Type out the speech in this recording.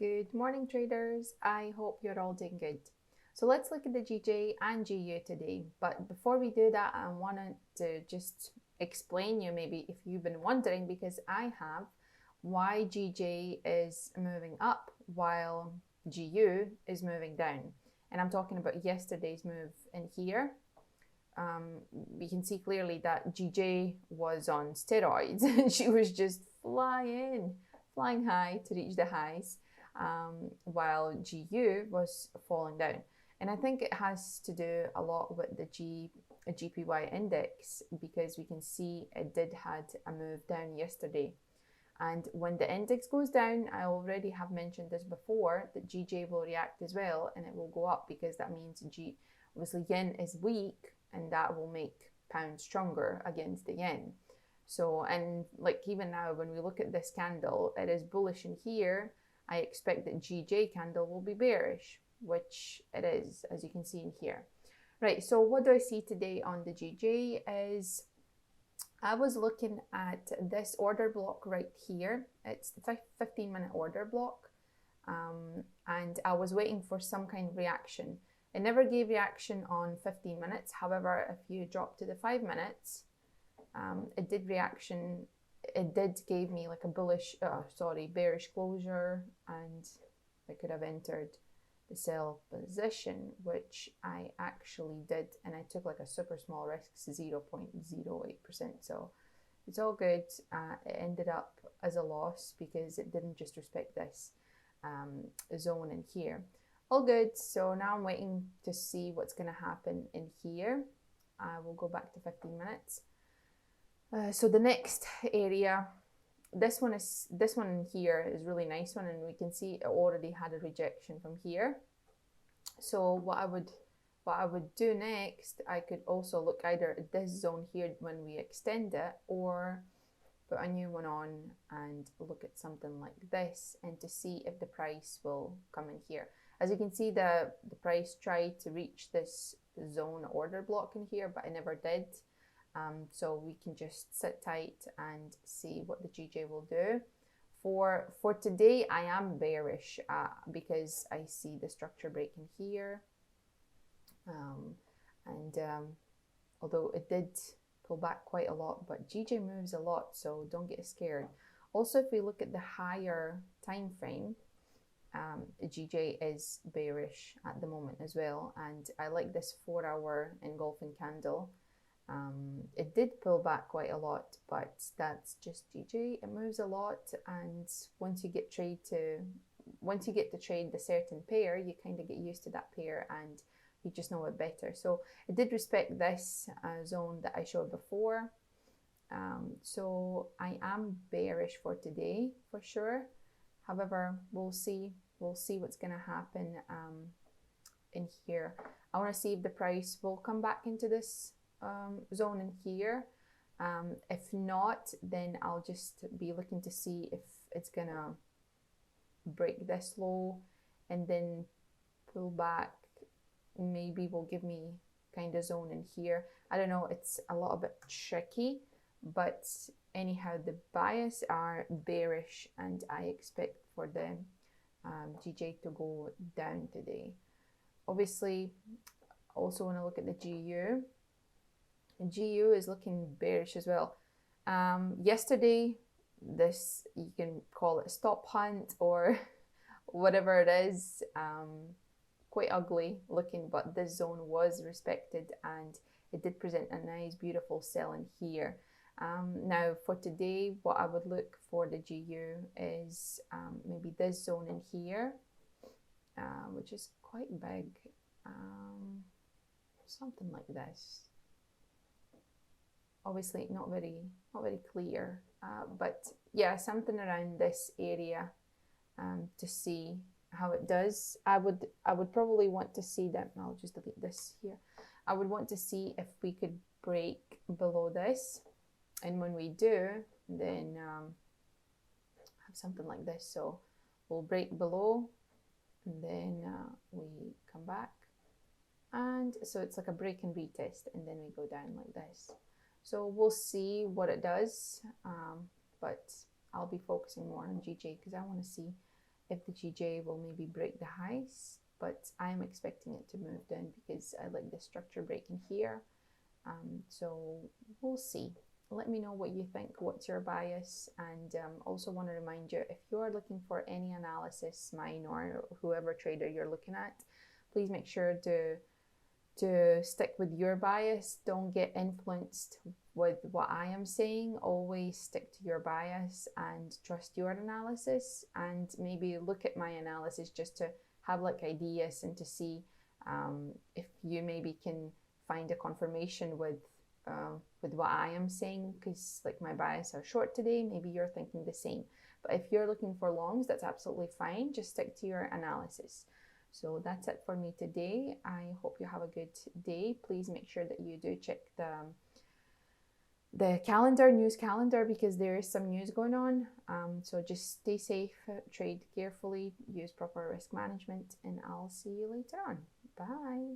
Good morning, traders. I hope you're all doing good. So let's look at the GJ and GU today. But before we do that, I wanted to just explain you, maybe if you've been wondering, because I have, why GJ is moving up while GU is moving down. And I'm talking about yesterday's move in here. We can see clearly that GJ was on steroids. She was just flying high to reach the highs, while GU was falling down. And I think it has to do a lot with the JPY index, because we can see it did had a move down yesterday. And when the index goes down, I already have mentioned this before, that GJ will react as well, and it will go up, because that means obviously yen is weak, and that will make pound stronger against the yen. So, and like even now, when we look at this candle, it is bullish in here. I expect that GJ candle will be bearish, which it is, as you can see in here. Right, so what do I see today on the GJ is, I was looking at this order block right here. It's the 15-minute order block, and I was waiting for some kind of reaction. It never gave reaction on 15 minutes. However, if you drop to the 5 minutes, it did reaction. It did give me like a bearish closure, and I could have entered the sell position, which I actually did, and I took like a super small risk, 0.08%. So it's all good. It ended up as a loss because it didn't just respect this zone in here. All good. So now I'm waiting to see what's going to happen in here. I will go back to 15 minutes. So the next area, this one here is really nice one, and we can see it already had a rejection from here. So what I would do next, I could also look either at this zone here when we extend it, or put a new one on and look at something like this, and to see if the price will come in here. As you can see, the price tried to reach this zone order block in here, but it never did. So we can just sit tight and see what the GJ will do. For today, I am bearish because I see the structure breaking here. Although it did pull back quite a lot, but GJ moves a lot, so don't get scared. Also, if we look at the higher time frame, GJ is bearish at the moment as well, and I like this 4-hour engulfing candle. It did pull back quite a lot, but that's just GJ. It moves a lot, and once you get to trade the certain pair, you kind of get used to that pair and you just know it better. So it did respect this zone that I showed before. So I am bearish for today for sure. However, we'll see what's going to happen in here. I want to see if the price will come back into this zone in here. If not, then I'll just be looking to see if it's gonna break this low and then pull back. Maybe will give me kind of zone in here. I don't know, it's a little bit tricky, but anyhow, the bias are bearish, and I expect for the GJ to go down today. Obviously, also want to look at the GU. GU is looking bearish as well. Yesterday, this, you can call it a stop hunt or whatever it is, quite ugly looking, but this zone was respected and it did present a nice beautiful sell in here. Now for today, what I would look for the GU is maybe this zone in here, which is quite big, something like this. Obviously not very clear, but yeah, something around this area, to see how it does. I would probably want to see that. I'll just delete this here. I would want to see if we could break below this, and when we do, then have something like this. So we'll break below, and then we come back, and so it's like a break and retest, and then we go down like this. So we'll see what it does, but I'll be focusing more on GJ because I want to see if the GJ will maybe break the highs, but I'm expecting it to move down because I like the structure breaking here. So we'll see. Let me know what you think, what's your bias, and also want to remind you, if you are looking for any analysis, mine or whoever trader you're looking at, please make sure to stick with your bias. Don't get influenced with what I am saying. Always stick to your bias and trust your analysis, and maybe look at my analysis just to have like ideas and to see if you maybe can find a confirmation with what I am saying, because like my bias are short today, maybe you're thinking the same. But if you're looking for longs, that's absolutely fine. Just stick to your analysis. So that's it for me today. I hope you have a good day. Please make sure that you do check the calendar, news calendar, because there is some news going on. So just stay safe, trade carefully, use proper risk management, and I'll see you later on. Bye.